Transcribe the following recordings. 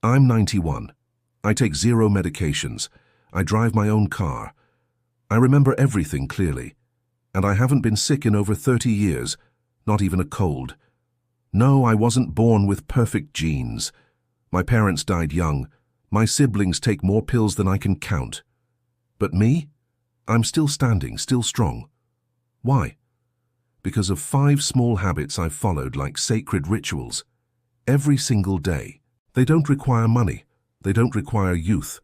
I'm 91. I take 0 medications. I drive my own car. I remember everything clearly. And I haven't been sick in over 30 years, not even a cold. No, I wasn't born with perfect genes. My parents died young. My siblings take more pills than I can count. But me? I'm still standing, still strong. Why? Because of 5 small habits I've followed like sacred rituals. Every single day. They don't require money. They don't require youth.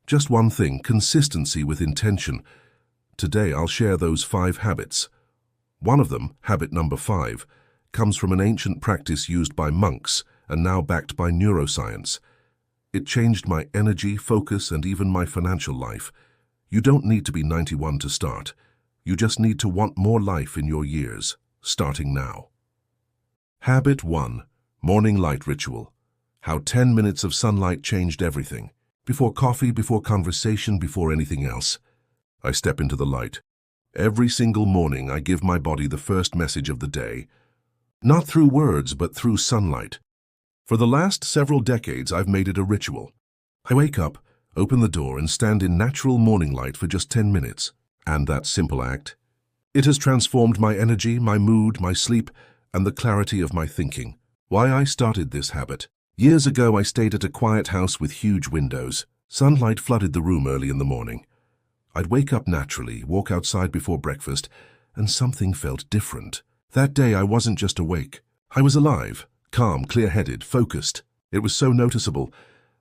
Just one thing, consistency with intention. Today I'll share those 5 habits. One of them, habit number 5, comes from an ancient practice used by monks and now backed by neuroscience. It changed my energy, focus, and even my financial life. You don't need to be 91 to start. You just need to want more life in your years, starting now. Habit 1. Morning light ritual. How 10 minutes of sunlight changed everything. Before coffee, before conversation, before anything else. I step into the light. Every single morning I give my body the first message of the day. Not through words, but through sunlight. For the last several decades I've made it a ritual. I wake up, open the door, and stand in natural morning light for just 10 minutes. And that simple act, it has transformed my energy, my mood, my sleep, and the clarity of my thinking. Why I started this habit. Years ago I stayed at a quiet house with huge windows. Sunlight flooded the room early in the morning. I'd wake up naturally, walk outside before breakfast, and something felt different. That day I wasn't just awake. I was alive, calm, clear-headed, focused. It was so noticeable.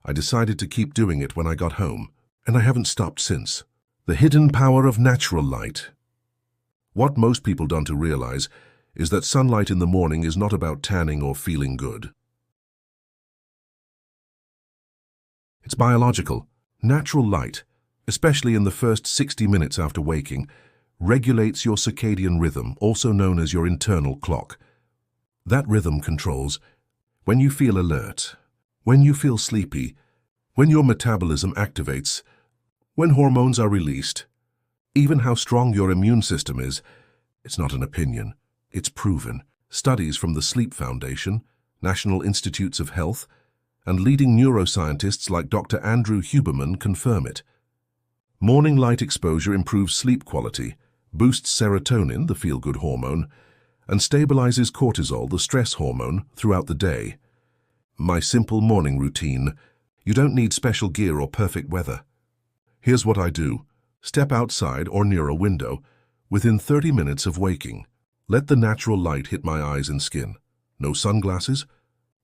I decided to keep doing it when I got home, and I haven't stopped since. The hidden power of natural light. What most people don't realize is that sunlight in the morning is not about tanning or feeling good. It's biological. Natural light, especially in the first 60 minutes after waking, regulates your circadian rhythm, also known as your internal clock. That rhythm controls when you feel alert, when you feel sleepy, when your metabolism activates, when hormones are released, even how strong your immune system is. It's not an opinion, it's proven. Studies from the Sleep Foundation, National Institutes of Health, and leading neuroscientists like Dr. Andrew Huberman confirm it. Morning light exposure improves sleep quality, boosts serotonin, the feel-good hormone, and stabilizes cortisol, the stress hormone, throughout the day. My simple morning routine. You don't need special gear or perfect weather. Here's what I do. Step outside or near a window. Within 30 minutes of waking, let the natural light hit my eyes and skin. No sunglasses.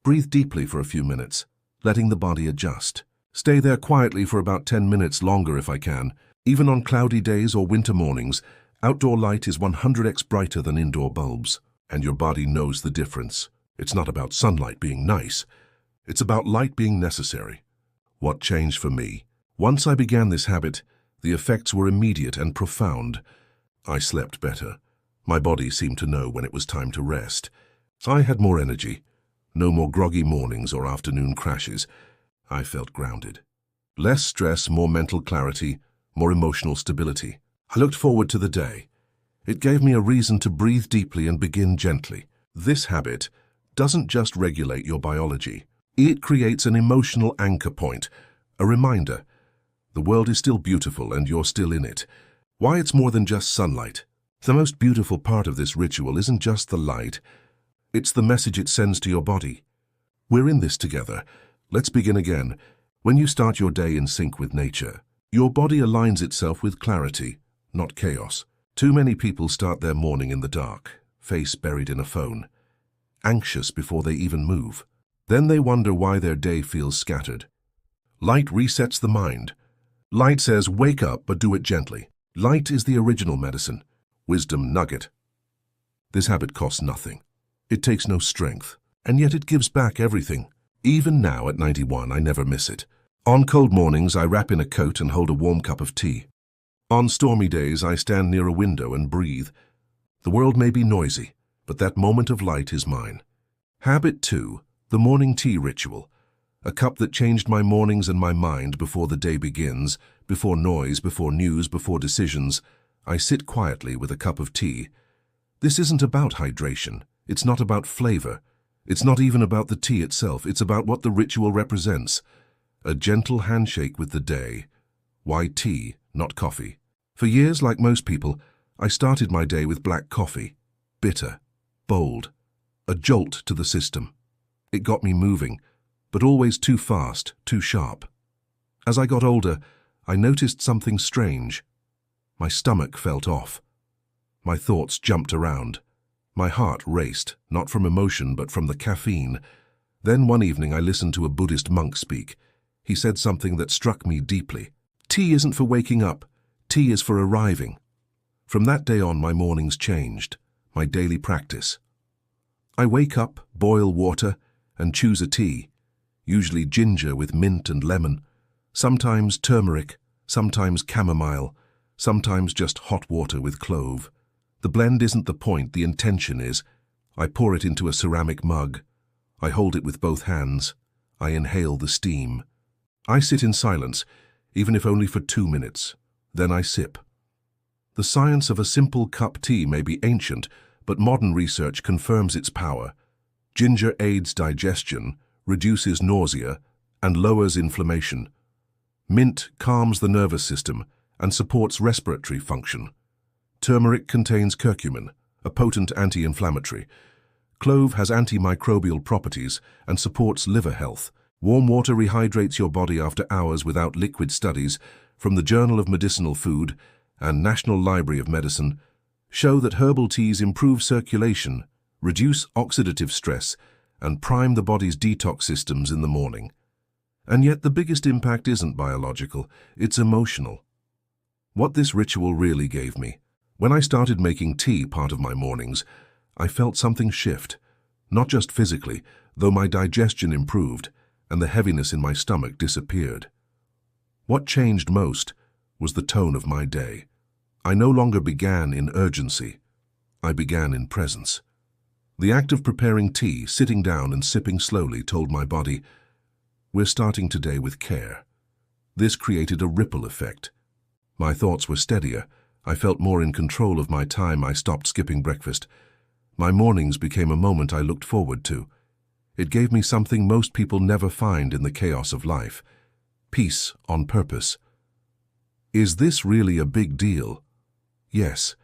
Breathe deeply for a few minutes, letting the body adjust. Stay there quietly for about 10 minutes longer if I can. Even on cloudy days or winter mornings, outdoor light is 100x brighter than indoor bulbs, and your body knows the difference. It's not about sunlight being nice. It's about light being necessary. What changed for me? Once I began this habit, the effects were immediate and profound. I slept better. My body seemed to know when it was time to rest. I had more energy. No more groggy mornings or afternoon crashes. I felt grounded. Less stress, more mental clarity, more emotional stability. I looked forward to the day. It gave me a reason to breathe deeply and begin gently. This habit doesn't just regulate your biology. It creates an emotional anchor point, a reminder. The world is still beautiful and you're still in it. Why it's more than just sunlight. The most beautiful part of this ritual isn't just the light. It's the message it sends to your body. We're in this together. Let's begin again. When you start your day in sync with nature, your body aligns itself with clarity, not chaos. Too many people start their morning in the dark, face buried in a phone, anxious before they even move. Then they wonder why their day feels scattered. Light resets the mind. Light says, wake up, but do it gently. Light is the original medicine. Wisdom nugget. This habit costs nothing. It takes no strength, and yet it gives back everything. Even now at 91, I never miss it. On cold mornings, I wrap in a coat and hold a warm cup of tea. On stormy days, I stand near a window and breathe. The world may be noisy, but that moment of light is mine. Habit 2, the morning tea ritual. A cup that changed my mornings and my mind before the day begins, before noise, before news, before decisions. I sit quietly with a cup of tea. This isn't about hydration. It's not about flavor. It's not even about the tea itself, it's about what the ritual represents. A gentle handshake with the day. Why tea, not coffee? For years, like most people, I started my day with black coffee. Bitter, bold, a jolt to the system. It got me moving, but always too fast, too sharp. As I got older, I noticed something strange. My stomach felt off. My thoughts jumped around. My heart raced, not from emotion but from the caffeine. Then one evening I listened to a Buddhist monk speak. He said something that struck me deeply. Tea isn't for waking up, tea is for arriving. From that day on, my mornings changed, my daily practice. I wake up, boil water, and choose a tea, usually ginger with mint and lemon, sometimes turmeric, sometimes chamomile, sometimes just hot water with clove. The blend isn't the point, the intention is. I pour it into a ceramic mug. I hold it with both hands. I inhale the steam. I sit in silence, even if only for 2 minutes. Then I sip. The science of a simple cup tea may be ancient, but modern research confirms its power. Ginger aids digestion, reduces nausea, and lowers inflammation. Mint calms the nervous system and supports respiratory function. Turmeric contains curcumin, a potent anti-inflammatory. Clove has antimicrobial properties and supports liver health. Warm water rehydrates your body after hours without liquid. Studies from the Journal of Medicinal Food and National Library of Medicine show that herbal teas improve circulation, reduce oxidative stress, and prime the body's detox systems in the morning. And yet the biggest impact isn't biological, it's emotional. What this ritual really gave me. When I started making tea part of my mornings, I felt something shift, not just physically, though my digestion improved and the heaviness in my stomach disappeared. What changed most was the tone of my day. I no longer began in urgency. I began in presence. The act of preparing tea, sitting down and sipping slowly, told my body, we're starting today with care. This created a ripple effect. My thoughts were steadier. I felt more in control of my time. I stopped skipping breakfast. My mornings became a moment I looked forward to. It gave me something most people never find in the chaos of life. Peace on purpose. Is this really a big deal? Yes,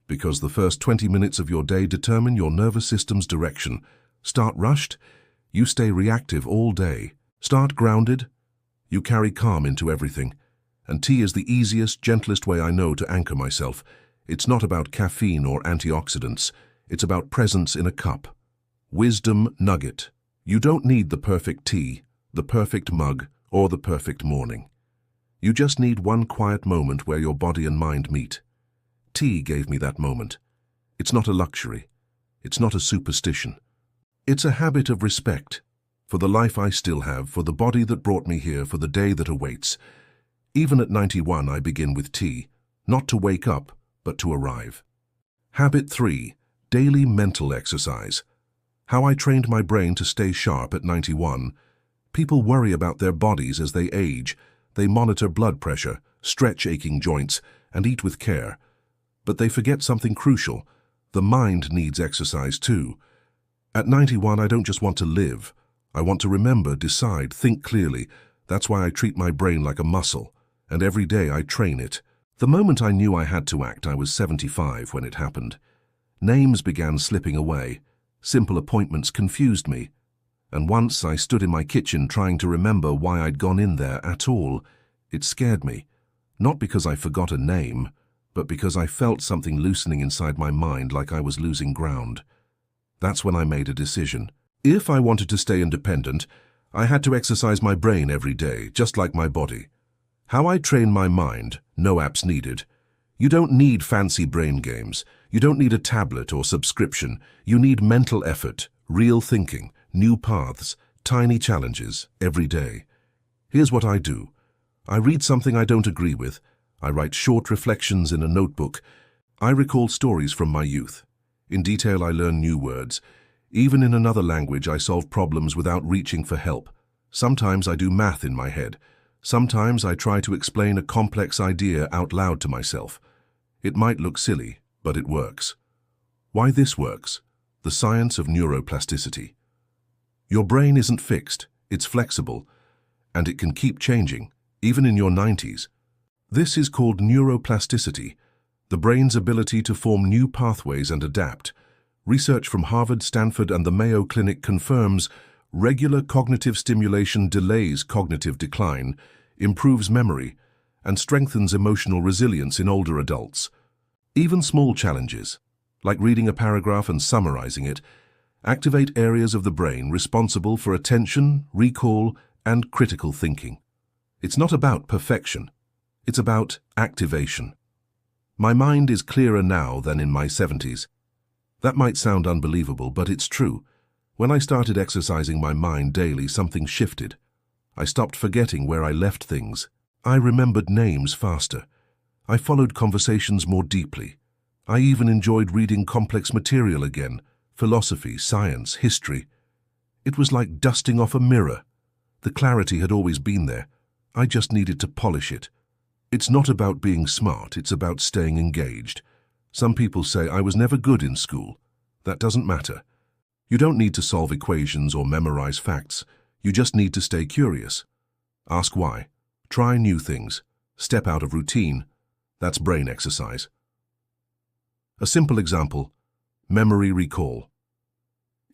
because the first 20 minutes of your day determine your nervous system's direction. Start rushed, you stay reactive all day. Start grounded, you carry calm into everything. And tea is the easiest, gentlest way I know to anchor myself. It's not about caffeine or antioxidants. It's about presence in a cup. Wisdom nugget. You don't need the perfect tea, the perfect mug, or the perfect morning. You just need one quiet moment where your body and mind meet. Tea gave me that moment. It's not a luxury. It's not a superstition. It's a habit of respect for the life I still have, for the body that brought me here, for the day that awaits. Even at 91, I begin with tea, not to wake up, but to arrive. Habit 3. Daily mental exercise. How I trained my brain to stay sharp at 91. People worry about their bodies as they age. They monitor blood pressure, stretch aching joints, and eat with care. But they forget something crucial. The mind needs exercise too. At 91, I don't just want to live. I want to remember, decide, think clearly. That's why I treat my brain like a muscle. And every day I train it. The moment I knew I had to act, I was 75 when it happened. Names began slipping away. Simple appointments confused me. And once I stood in my kitchen trying to remember why I'd gone in there at all. It scared me. Not because I forgot a name, but because I felt something loosening inside my mind, like I was losing ground. That's when I made a decision. If I wanted to stay independent, I had to exercise my brain every day, just like my body. How I train my mind, no apps needed. You don't need fancy brain games. You don't need a tablet or subscription. You need mental effort, real thinking, new paths, tiny challenges, every day. Here's what I do. I read something I don't agree with. I write short reflections in a notebook. I recall stories from my youth. In detail, I learn new words. Even in another language, I solve problems without reaching for help. Sometimes I do math in my head. Sometimes I try to explain a complex idea out loud to myself. It might look silly, but it works. Why this works? The science of neuroplasticity. Your brain isn't fixed, it's flexible, and it can keep changing, even in your 90s. This is called neuroplasticity, the brain's ability to form new pathways and adapt. Research from Harvard, Stanford, and the Mayo Clinic confirms regular cognitive stimulation delays cognitive decline, improves memory, and strengthens emotional resilience in older adults. Even small challenges, like reading a paragraph and summarizing it, activate areas of the brain responsible for attention, recall, and critical thinking. It's not about perfection. It's about activation. My mind is clearer now than in my 70s. That might sound unbelievable, but it's true. When I started exercising my mind daily, something shifted. I stopped forgetting where I left things. I remembered names faster. I followed conversations more deeply. I even enjoyed reading complex material again, philosophy, science, history. It was like dusting off a mirror. The clarity had always been there. I just needed to polish it. It's not about being smart, it's about staying engaged. Some people say I was never good in school. That doesn't matter. You don't need to solve equations or memorize facts. You just need to stay curious. Ask why. Try new things. Step out of routine. That's brain exercise. A simple example, memory recall.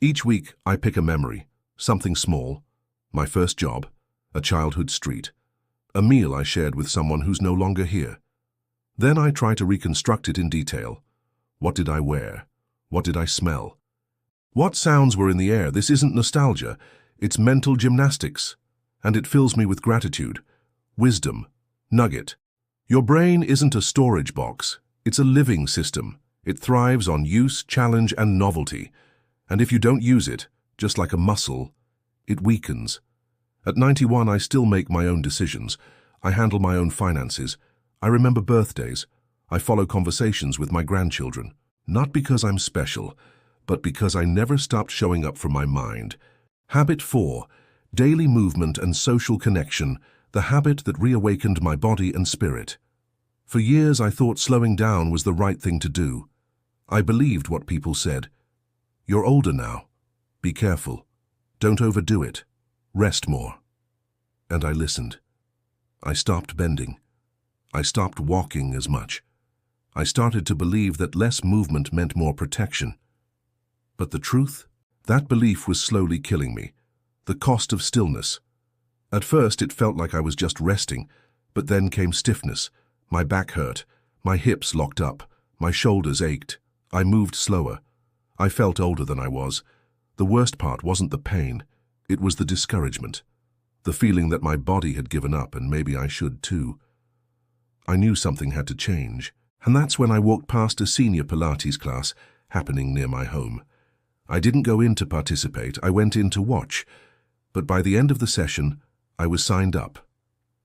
Each week I pick a memory, something small, my first job, a childhood street, a meal I shared with someone who's no longer here. Then I try to reconstruct it in detail. What did I wear? What did I smell? What sounds were in the air? This isn't nostalgia, it's mental gymnastics. And it fills me with gratitude, wisdom, nugget. Your brain isn't a storage box, it's a living system. It thrives on use, challenge, and novelty. And if you don't use it, just like a muscle, it weakens. At 91, I still make my own decisions. I handle my own finances. I remember birthdays. I follow conversations with my grandchildren. Not because I'm special, but because I never stopped showing up for my mind. Habit 4, daily movement and social connection, the habit that reawakened my body and spirit. For years, I thought slowing down was the right thing to do. I believed what people said. You're older now. Be careful. Don't overdo it. Rest more. And I listened. I stopped bending. I stopped walking as much. I started to believe that less movement meant more protection. But the truth? That belief was slowly killing me. The cost of stillness. At first, it felt like I was just resting, but then came stiffness. My back hurt. My hips locked up. My shoulders ached. I moved slower. I felt older than I was. The worst part wasn't the pain. It was the discouragement. The feeling that my body had given up and maybe I should too. I knew something had to change. And that's when I walked past a senior Pilates class happening near my home. I didn't go in to participate, I went in to watch. But by the end of the session, I was signed up.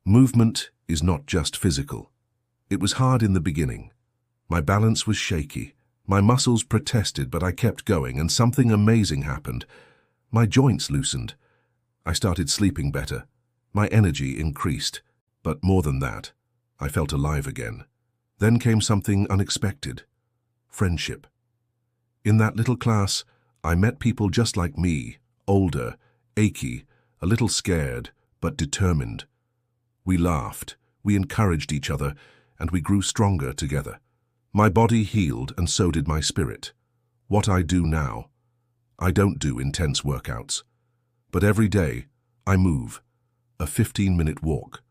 Movement is not just physical. It was hard in the beginning. My balance was shaky. My muscles protested, but I kept going, and something amazing happened. My joints loosened. I started sleeping better. My energy increased. But more than that, I felt alive again. Then came something unexpected. Friendship. In that little class, I met people just like me, older, achy, a little scared, but determined. We laughed, we encouraged each other, and we grew stronger together. My body healed, and so did my spirit. What I do now, I don't do intense workouts. But every day, I move. A 15-minute walk.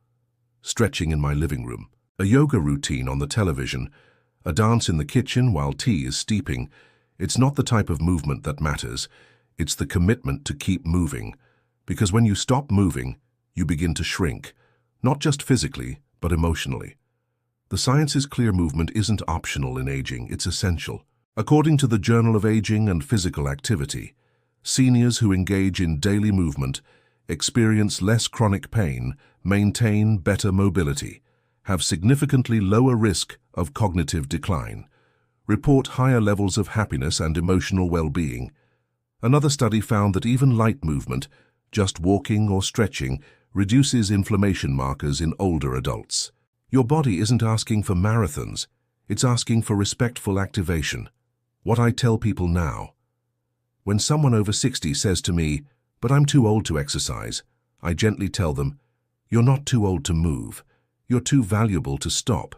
Stretching in my living room. A yoga routine on the television. A dance in the kitchen while tea is steeping. It's not the type of movement that matters. It's the commitment to keep moving. Because when you stop moving, you begin to shrink. Not just physically, but emotionally. The science is clear: movement isn't optional in aging, it's essential. According to the Journal of Aging and Physical Activity, seniors who engage in daily movement experience less chronic pain, maintain better mobility, have significantly lower risk of cognitive decline, report higher levels of happiness and emotional well-being. Another study found that even light movement, just walking or stretching, reduces inflammation markers in older adults. Your body isn't asking for marathons, it's asking for respectful activation. What I tell people now: when someone over 60 says to me, But I'm too old to exercise. I gently tell them, you're not too old to move. You're too valuable to stop.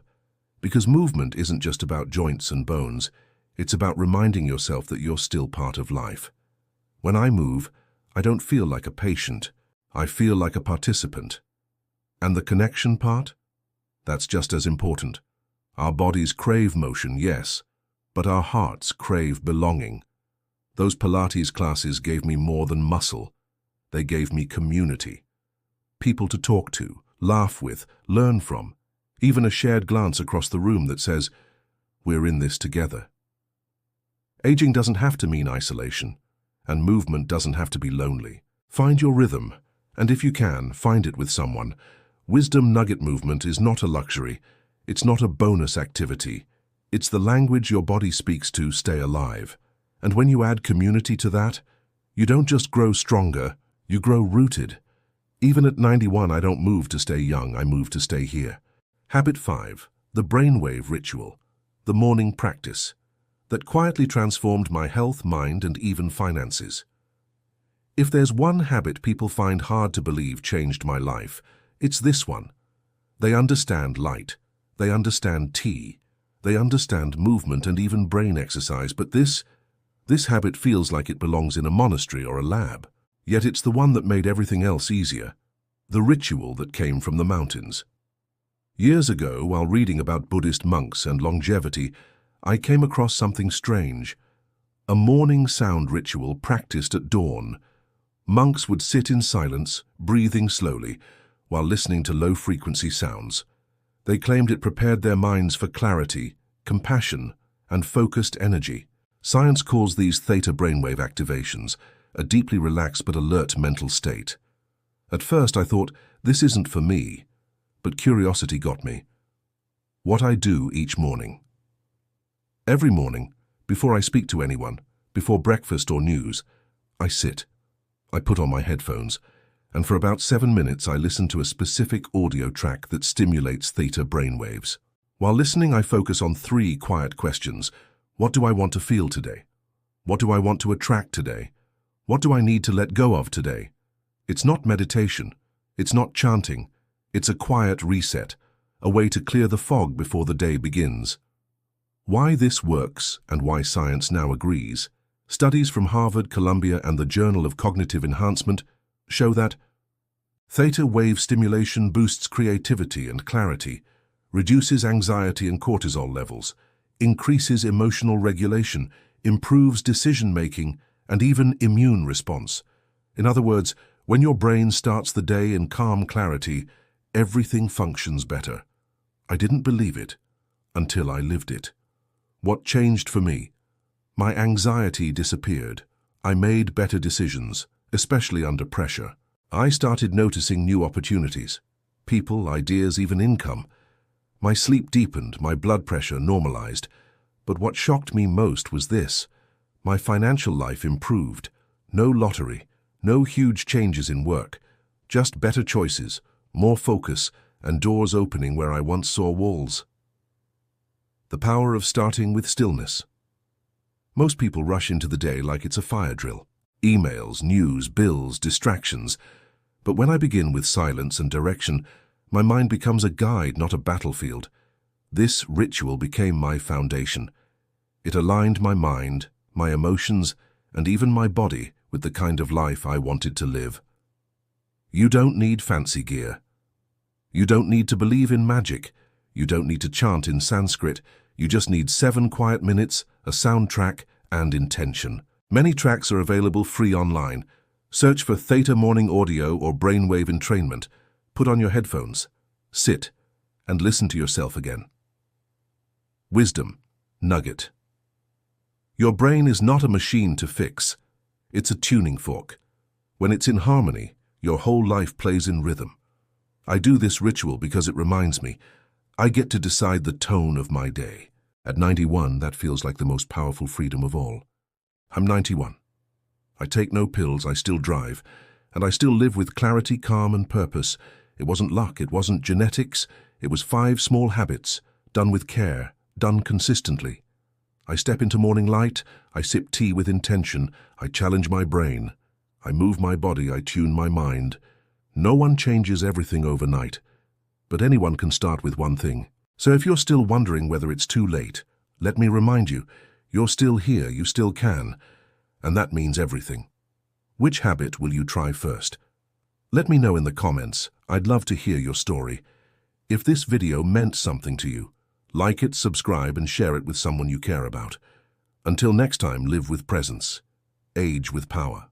Because movement isn't just about joints and bones. It's about reminding yourself that you're still part of life. When I move, I don't feel like a patient. I feel like a participant. And the connection part? That's just as important. Our bodies crave motion, yes, but our hearts crave belonging. Those Pilates classes gave me more than muscle. They gave me community. People to talk to, laugh with, learn from. Even a shared glance across the room that says, we're in this together. Aging doesn't have to mean isolation, and movement doesn't have to be lonely. Find your rhythm, and if you can, find it with someone. Wisdom nugget movement is not a luxury. It's not a bonus activity. It's the language your body speaks to stay alive. And when you add community to that, you don't just grow stronger, you grow rooted. Even at 91, I don't move to stay young, I move to stay here. Habit 5, the brainwave ritual, the morning practice, that quietly transformed my health, mind, and even finances. If there's one habit people find hard to believe changed my life, it's this one. They understand light, they understand tea, they understand movement and even brain exercise, but this habit feels like it belongs in a monastery or a lab. Yet it's the one that made everything else easier, the ritual that came from the mountains. Years ago, while reading about Buddhist monks and longevity, I came across something strange. A morning sound ritual practiced at dawn. Monks would sit in silence, breathing slowly, while listening to low-frequency sounds. They claimed it prepared their minds for clarity, compassion, and focused energy. Science calls these theta brainwave activations, a deeply relaxed but alert mental state. At first I thought, this isn't for me, but curiosity got me. What I do each morning. Every morning, before I speak to anyone, before breakfast or news, I sit. I put on my headphones, and for about 7 minutes I listen to a specific audio track that stimulates theta brainwaves. While listening, I focus on 3 quiet questions. What do I want to feel today? What do I want to attract today? What do I need to let go of today? It's not meditation. It's not chanting. It's a quiet reset, a way to clear the fog before the day begins. Why this works and why science now agrees. Studies from Harvard, Columbia, and the Journal of Cognitive Enhancement show that theta wave stimulation boosts creativity and clarity, reduces anxiety and cortisol levels, increases emotional regulation, improves decision-making, and even immune response. In other words, when your brain starts the day in calm clarity, everything functions better. I didn't believe it until I lived it. What changed for me? My anxiety disappeared. I made better decisions, especially under pressure. I started noticing new opportunities, people, ideas, even income. My sleep deepened, my blood pressure normalized. But what shocked me most was this. My financial life improved. No lottery, no huge changes in work, just better choices, more focus, and doors opening where I once saw walls. The power of starting with stillness. Most people rush into the day like it's a fire drill. Emails, news, bills, distractions. But when I begin with silence and direction, my mind becomes a guide, not a battlefield. This ritual became my foundation. It aligned my mind, my emotions, and even my body with the kind of life I wanted to live. You don't need fancy gear. You don't need to believe in magic. You don't need to chant in Sanskrit. You just need 7 quiet minutes, a soundtrack, and intention. Many tracks are available free online. Search for Theta Morning Audio or Brainwave Entrainment. Put on your headphones, sit, and listen to yourself again. Wisdom nugget. Your brain is not a machine to fix. It's a tuning fork. When it's in harmony, your whole life plays in rhythm. I do this ritual because it reminds me, I get to decide the tone of my day. At 91, that feels like the most powerful freedom of all. I'm 91. I take no pills, I still drive, and I still live with clarity, calm, and purpose. It wasn't luck, it wasn't genetics, it was 5 small habits, done with care, done consistently. I step into morning light, I sip tea with intention, I challenge my brain. I move my body, I tune my mind. No one changes everything overnight, but anyone can start with one thing. So if you're still wondering whether it's too late, let me remind you, you're still here, you still can, and that means everything. Which habit will you try first? Let me know in the comments. I'd love to hear your story. If this video meant something to you, like it, subscribe, and share it with someone you care about. Until next time, live with presence, age with power.